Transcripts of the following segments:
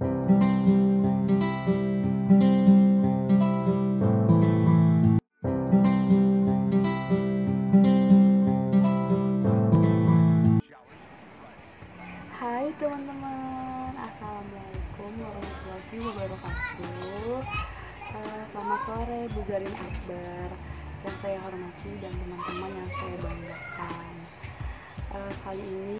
Hai teman-teman, assalamualaikum warahmatullahi wabarakatuh. Selamat sore Bu Zarin Akbar yang saya hormati dan teman-teman yang saya banggakan. Kali ini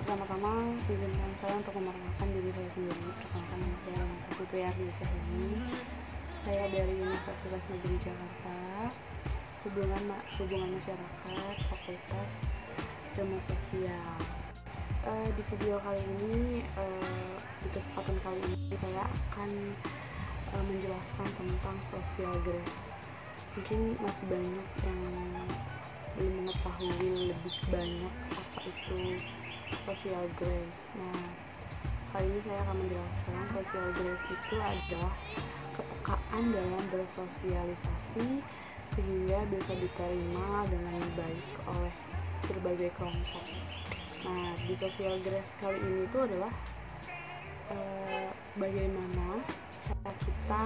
pertama-tama izinkan saya untuk memperkenalkan diri saya sendiri. Perkenalkan nama saya Renata Putri Ardhisa ini. Saya dari Universitas Negeri Jakarta, Hubungan Masyarakat, Fakultas Ilmu Sosial. Di video kali ini, di kesempatan kali ini saya akan menjelaskan tentang social grace. Mungkin masih banyak yang belum mengetahui lebih banyak apa itu social grace. Nah, kali ini saya akan menjelaskan social grace itu adalah kepekaan dalam bersosialisasi sehingga bisa diterima dengan baik oleh berbagai kelompok. Nah, di social grace kali ini itu adalah bagaimana cara kita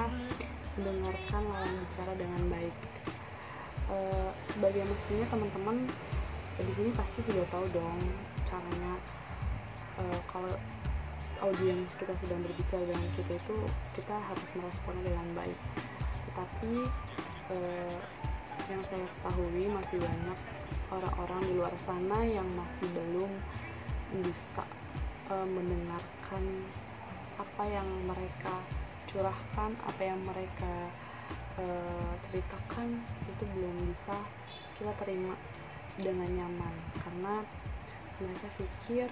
mendengarkan lawan bicara dengan baik. Sebagai mestinya teman-teman di sini pasti sudah tahu dong caranya kalau audiens kita sedang berbicara dengan kita itu kita harus meresponnya dengan baik. Tetapi yang saya ketahui masih banyak orang-orang di luar sana yang masih belum bisa mendengarkan apa yang mereka curahkan, apa yang mereka ceritakan itu belum bisa kita terima dengan nyaman karena mereka pikir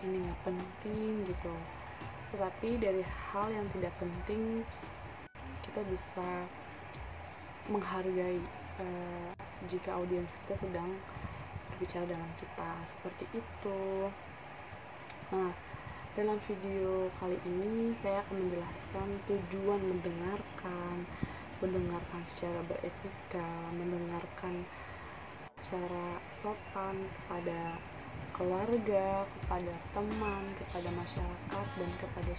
ini nggak penting gitu. Tetapi dari hal yang tidak penting kita bisa menghargai jika audiens kita sedang berbicara dengan kita seperti itu. Nah, dalam video kali ini saya akan menjelaskan tujuan mendengarkan secara beretika, mendengarkan secara sopan kepada keluarga, kepada teman, kepada masyarakat, dan kepada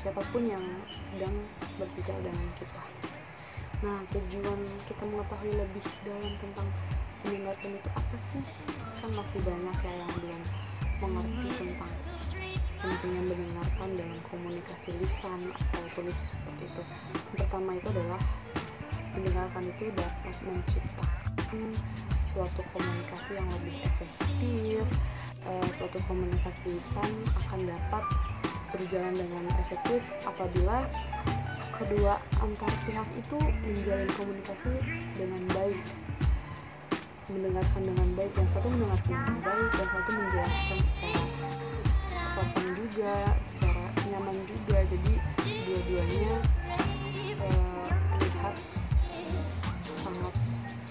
siapapun yang sedang berbicara dengan kita. Nah, tujuan kita mengetahui lebih dalam tentang mendengarkan itu apa sih? Kan masih banyak yang belum mengerti tentang pentingnya mendengarkan dalam komunikasi lisan atau tulis seperti itu. Yang pertama itu adalah mendengarkan itu dapat menciptakan suatu komunikasi yang lebih efektif. Suatu komunikasi lisan akan dapat berjalan dengan efektif apabila kedua antar pihak itu menjalin komunikasi dengan baik, mendengarkan dengan baik, yang satu mendengarkan dengan baik, yang satu menjelaskan secara sopan juga, secara nyaman juga, jadi dua-duanya terlihat sangat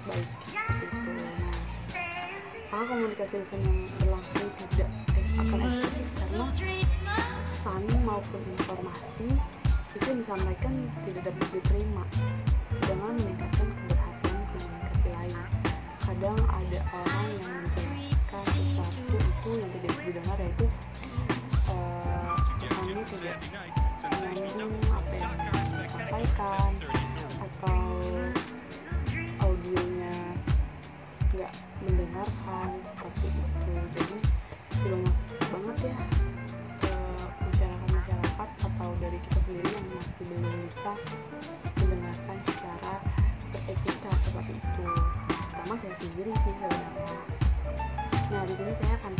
baik gitu. Nah, karena komunikasi lisan yang berlangsung tidak akan efektif karena pesan maupun informasi itu yang disampaikan tidak dapat diterima dengan meningkatkan keberhasilan komunikasi lain. Kadang ada orang yang menjelaskan sesuatu itu yang tidak bisa didengar, yaitu pesannya tidak menyambung apa yang disampaikan atau audionya nggak mendengarkan seperti itu. Jadi banyak banget ya masyarakat atau dari kita sendiri yang masih belum bisa mendengarkan secara beretika seperti itu. Pertama saya sendiri sih sebenarnya. Nah, di sini saya akan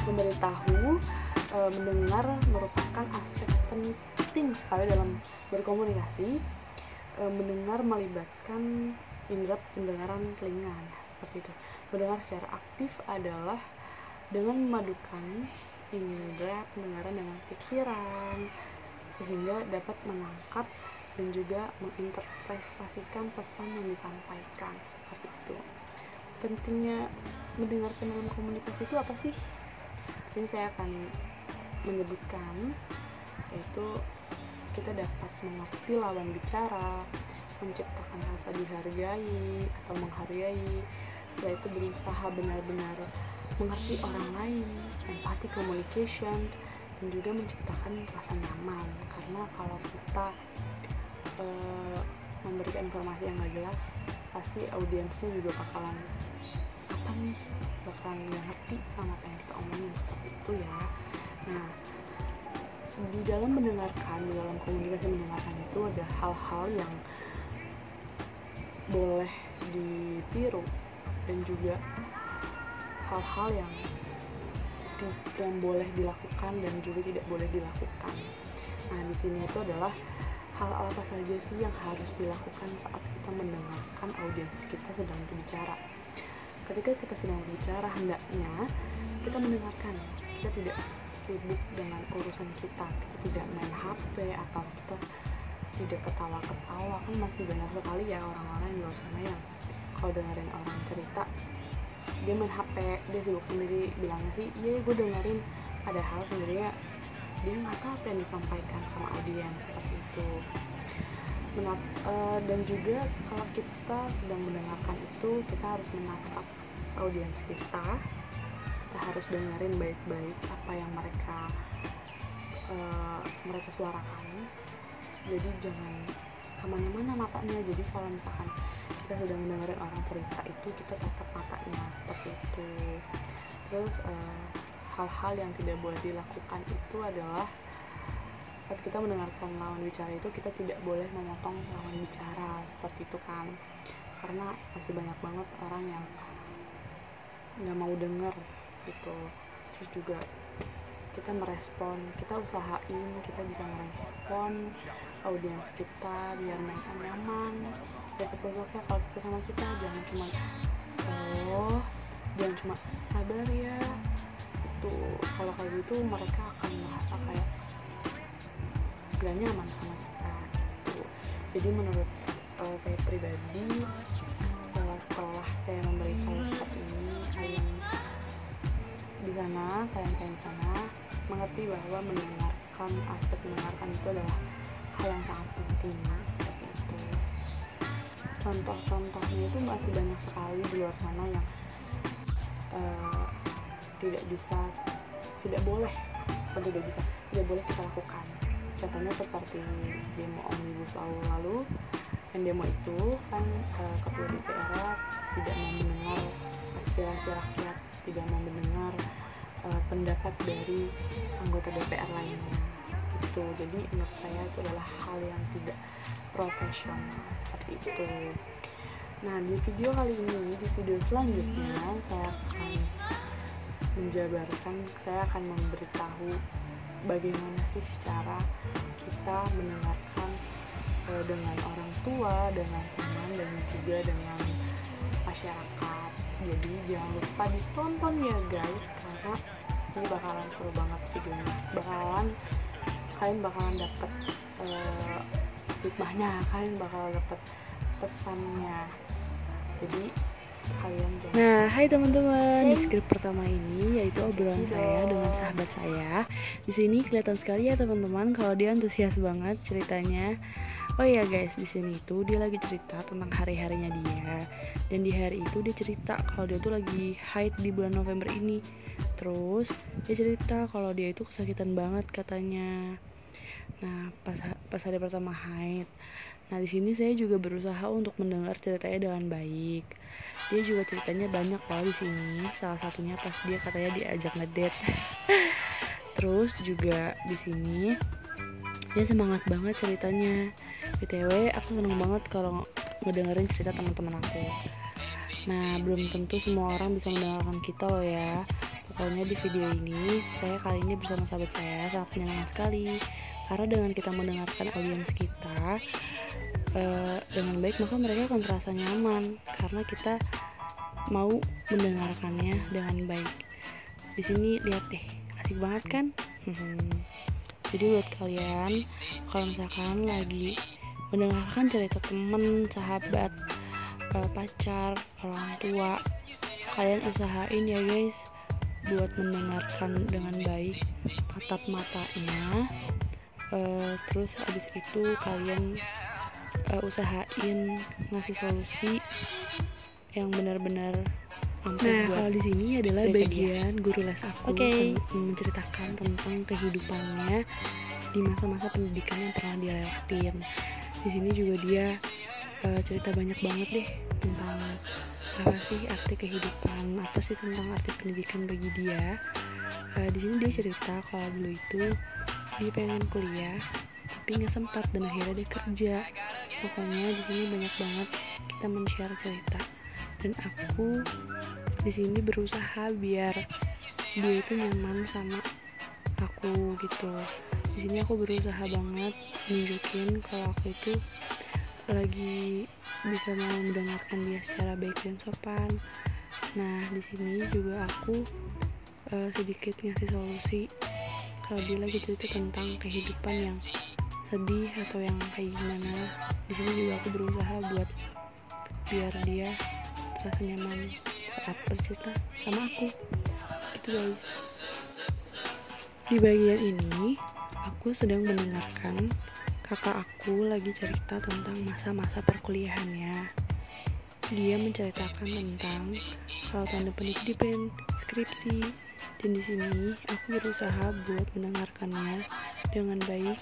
memberitahu mendengar merupakan aspek penting sekali dalam berkomunikasi. Mendengar melibatkan indera pendengaran telinga, seperti itu. Mendengar secara aktif adalah dengan memadukan indera pendengaran dengan pikiran sehingga dapat menangkap dan juga menginterpretasikan pesan yang disampaikan seperti itu. Pentingnya mendengarkan dalam komunikasi itu apa sih? Di sini saya akan menyebutkan, yaitu kita dapat mengerti lawan bicara, menciptakan rasa dihargai atau menghargai. Setelah itu berusaha benar-benar mengerti orang lain, empathy communication, dan juga menciptakan rasa nyaman. Karena kalau kita memberikan informasi yang gak jelas, pasti audiensnya juga bakalan gak ngerti sama apa yang kita omongin, seperti itu ya. Nah, di dalam mendengarkan, di dalam komunikasi mendengarkan itu ada hal-hal yang boleh ditiru dan juga hal-hal yang boleh dilakukan dan juga tidak boleh dilakukan. Nah, di sini itu adalah hal apa saja sih yang harus dilakukan saat kita mendengarkan audiens kita sedang berbicara. Ketika kita sedang berbicara, hendaknya kita mendengarkan. Kita tidak sibuk dengan urusan kita tidak main HP atau kita tidak ketawa-ketawa. Kan masih banyak sekali ya orang-orang di luar sana yang kalau dengerin orang cerita dia main HP, dia sibuk sendiri, bilangnya sih iya gue dengerin, padahal sebenarnya dia nggak tahu apa yang disampaikan sama audiens, seperti itu. Dan juga kalau kita sedang mendengarkan itu, kita harus menatap audiens kita harus dengerin baik-baik apa yang mereka suarakan. Jadi jangan kemana-mana matanya. Jadi kalau misalkan kita sedang mendengarin orang cerita itu, kita tatap matanya, seperti itu. Terus hal-hal yang tidak boleh dilakukan itu adalah saat kita mendengarkan lawan bicara itu, kita tidak boleh memotong lawan bicara, seperti itu kan. Karena masih banyak banget orang yang nggak mau denger gitu. Terus juga kita merespon, kita usahain kita bisa merespon audiens kita biar mereka nyaman. Ya seperti kalau kita sama kita, jangan cuma jangan cuma sabar ya itu. Kalau kayak gitu mereka akan merasa kayak gak nyaman sama kita gitu. Jadi menurut saya pribadi, setelah saya memberitahu seperti ini, kalian di sana mengerti bahwa aspek mendengarkan itu adalah hal yang sangat penting, seperti itu. Contoh-contohnya itu masih banyak sekali di luar sana yang tidak boleh kita lakukan. Contohnya seperti demo Omnibus Law lalu, dan demo itu kan ketua DPR tidak mau mendengar aspirasi rakyat, tidak mau mendengar pendapat dari anggota DPR lainnya itu. Jadi menurut saya itu adalah hal yang tidak profesional, seperti itu. Nah, di video kali ini, di video selanjutnya saya akan memberitahu bagaimana sih cara kita mendengarkan dengan orang tua, dengan teman, dan juga dengan masyarakat. Jadi jangan lupa ditonton ya guys, karena ini bakalan seru banget videonya. Kalian bakalan dapet hikmahnya, kalian bakalan dapet pesannya. Jadi kalian jangan. Nah, hai teman-teman, di skrip pertama ini yaitu obrolan saya dengan sahabat saya. Di sini kelihatan sekali ya teman-teman kalau dia antusias banget ceritanya. Oh iya guys, di sini itu dia lagi cerita tentang hari-harinya dia. Dan di hari itu dia cerita kalau dia tuh lagi haid di bulan November ini. Terus dia cerita kalau dia itu kesakitan banget katanya. Nah, pas hari pertama haid. Nah, di sini saya juga berusaha untuk mendengar ceritanya dengan baik. Dia juga ceritanya banyak loh di sini. Salah satunya pas dia katanya diajak ngedate. Terus juga di sini dia semangat banget ceritanya. BTW, aku seneng banget kalau ngedengerin cerita teman-teman aku. Nah, belum tentu semua orang bisa mendengarkan kita loh ya. Pokoknya di video ini, saya kali ini bersama sahabat saya sangat menyenangkan sekali. Karena dengan kita mendengarkan audiens kita dengan baik, maka mereka akan terasa nyaman karena kita mau mendengarkannya dengan baik. Di sini lihat deh, asik banget kan? Jadi buat kalian, kalau misalkan lagi mendengarkan cerita temen, sahabat, pacar, orang tua, kalian usahain ya guys buat mendengarkan dengan baik, tatap matanya. Terus habis itu kalian usahain ngasih solusi yang benar-benar Nah, kalau di sini adalah bagian guru les aku menceritakan tentang kehidupannya di masa-masa pendidikan yang pernah dia lewatin. Di sini juga dia cerita banyak banget deh tentang apa sih arti kehidupan, apa sih tentang arti pendidikan bagi dia. Di sini dia cerita kalau dulu itu dia pengen kuliah tapi nggak sempat dan akhirnya dia kerja. Pokoknya di sini banyak banget kita men-share cerita, dan aku di sini berusaha biar dia itu nyaman sama aku gitu. Di sini aku berusaha banget nunjukin kalau aku itu lagi bisa mau mendengarkan dia secara baik dan sopan. Nah, di sini juga aku sedikit ngasih solusi kalau dia lagi cerita tentang kehidupan yang sedih atau yang kayak gimana. Di sini juga aku berusaha buat biar dia terasa nyaman saat bercerita sama aku gitu guys. Di bagian ini aku sedang mendengarkan kakak aku lagi cerita tentang masa-masa perkuliahannya. Dia menceritakan tentang kalau tahun depan itu dipen skripsi, dan di sini aku berusaha buat mendengarkannya dengan baik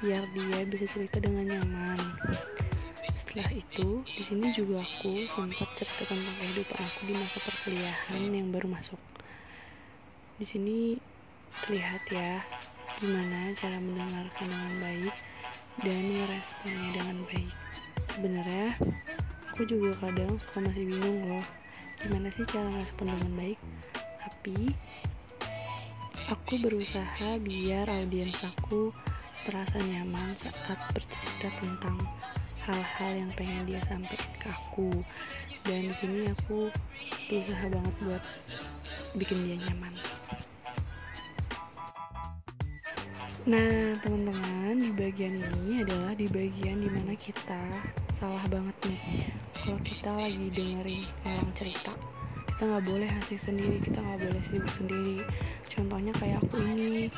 biar dia bisa cerita dengan nyaman. Setelah itu, di sini juga aku sempat cerita tentang kehidupan aku di masa perkuliahan yang baru masuk. Di sini terlihat ya gimana cara mendengarkan dengan baik dan meresponnya dengan baik. Sebenarnya aku juga kadang suka masih bingung loh, gimana sih cara merespon dengan baik. Tapi aku berusaha biar audiens aku terasa nyaman saat bercerita tentang hal-hal yang pengen dia sampaikan ke aku, dan di sini aku berusaha banget buat bikin dia nyaman. Nah, teman-teman, di bagian ini adalah di bagian dimana kita salah banget nih kalau kita lagi dengerin orang cerita. Kita nggak boleh asik sendiri, kita nggak boleh sibuk sendiri. Contohnya kayak aku lagi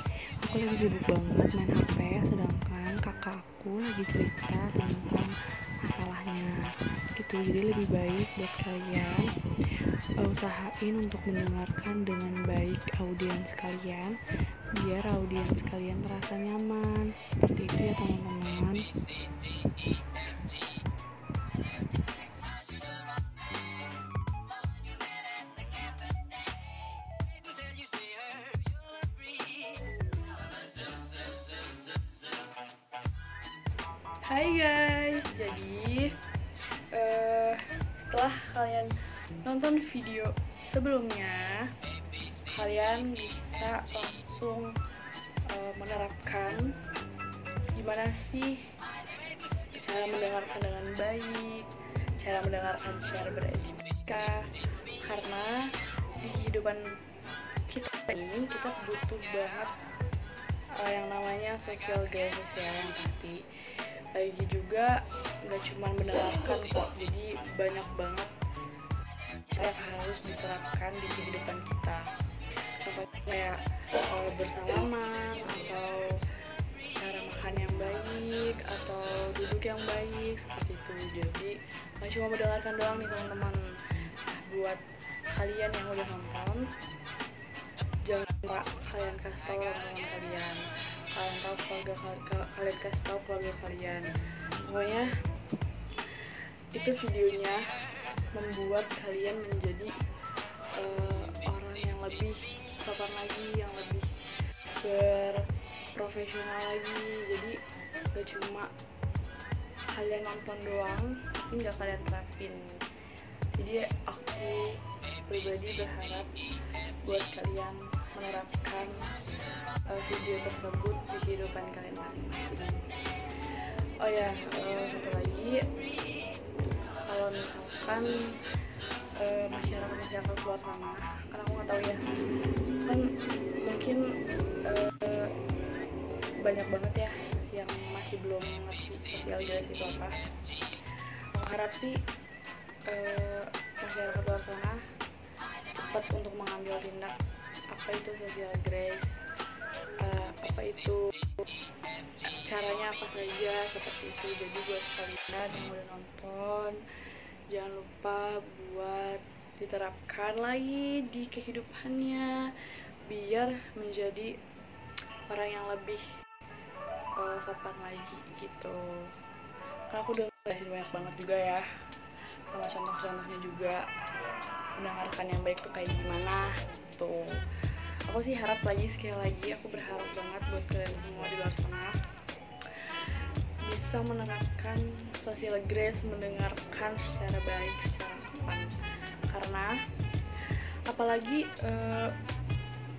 sibuk banget main HP, sedangkan kakak aku lagi cerita tentang masalahnya gitu. Jadi lebih baik buat kalian usahain untuk mendengarkan dengan baik audiens kalian, biar audiens kalian terasa nyaman. Seperti itu ya teman-teman. Hai guys, jadi setelah kalian nonton video sebelumnya, kalian bisa langsung menerapkan gimana sih cara mendengarkan dengan baik, cara mendengarkan secara beretika. Karena di kehidupan kita ini kita butuh banget yang namanya social graces ya, yang pasti. Lagi juga nggak cuma mendengarkan kok, jadi banyak banget yang harus diterapkan di kehidupan kita. Contohnya kayak bersalaman, atau cara makan yang baik, atau duduk yang baik, seperti itu. Jadi nggak cuma mendengarkan doang nih teman-teman. Buat kalian yang udah nonton, jangan lupa kalian kasih tahu teman-teman kalian, kalian kasih tahu keluarga kalian. Pokoknya itu videonya membuat kalian menjadi orang yang lebih sopan lagi, yang lebih berprofesional lagi. Jadi gak cuma kalian nonton doang tapi gak kalian terapin. Jadi aku pribadi berharap buat kalian menerapkan video tersebut di kehidupan kalian masing-masing. Oh ya, satu lagi, kalau misalkan masyarakat luar sana, karena aku nggak tahu ya, kan mungkin banyak banget ya yang masih belum ngerti sosial justice itu apa. Aku harap sih masyarakat luar sana cepat untuk mengambil tindak apa itu social grace, apa itu caranya apa saja, seperti itu. Jadi buat kalian yang udah nonton, jangan lupa buat diterapkan lagi di kehidupannya biar menjadi orang yang lebih sopan lagi gitu. Karena aku udah jelasin banyak banget juga ya, sama contoh-contohnya juga, mendengarkan yang baik tuh kayak gimana gitu. Aku sih harap lagi, sekali lagi aku berharap banget buat kalian semua di luar sana bisa menerapkan social grace, mendengarkan secara baik, secara sopan. Karena apalagi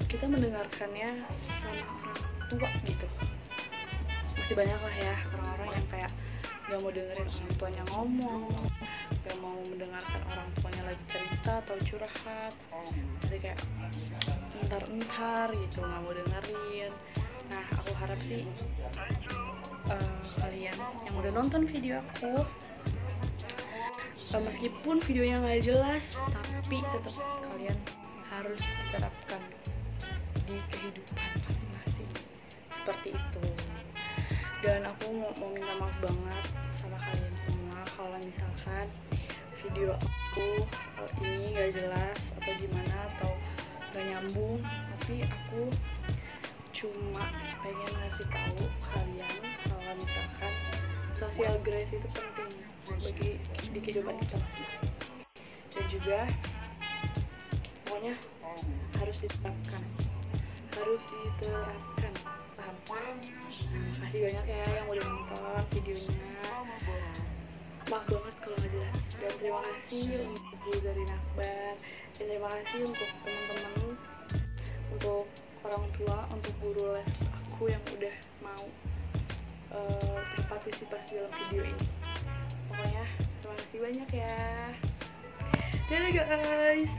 kita mendengarkannya sama orang tua gitu, masih banyak lah ya orang-orang yang kayak gak mau dengerin orang tuanya ngomong, gak mau mendengarkan orang tuanya lagi cerita atau curhat, jadi kayak entar-entar gitu, gak mau dengerin. Nah, aku harap sih kalian yang udah nonton video aku, meskipun videonya gak jelas, tapi tetap kalian harus diterapkan di kehidupan masing-masing seperti itu. Dan aku mau minta maaf banget sama kalian semua kalau misalkan video aku ini gak jelas atau gimana, atau gak nyambung, tapi aku cuma pengen ngasih tahu kalian kalau misalkan social grace itu penting bagi di kehidupan kita masing-masing, dan juga pokoknya harus diterapkan, paham? Makasih banyak ya yang udah nonton videonya, maaf banget kalau nggak jelas, dan terima kasih untuk Buzarin Akbar, dan terima kasih untuk teman-teman, untuk orang tua, untuk guru les aku yang udah mau berpartisipasi dalam video ini. Pokoknya terima kasih banyak ya. Dadah guys.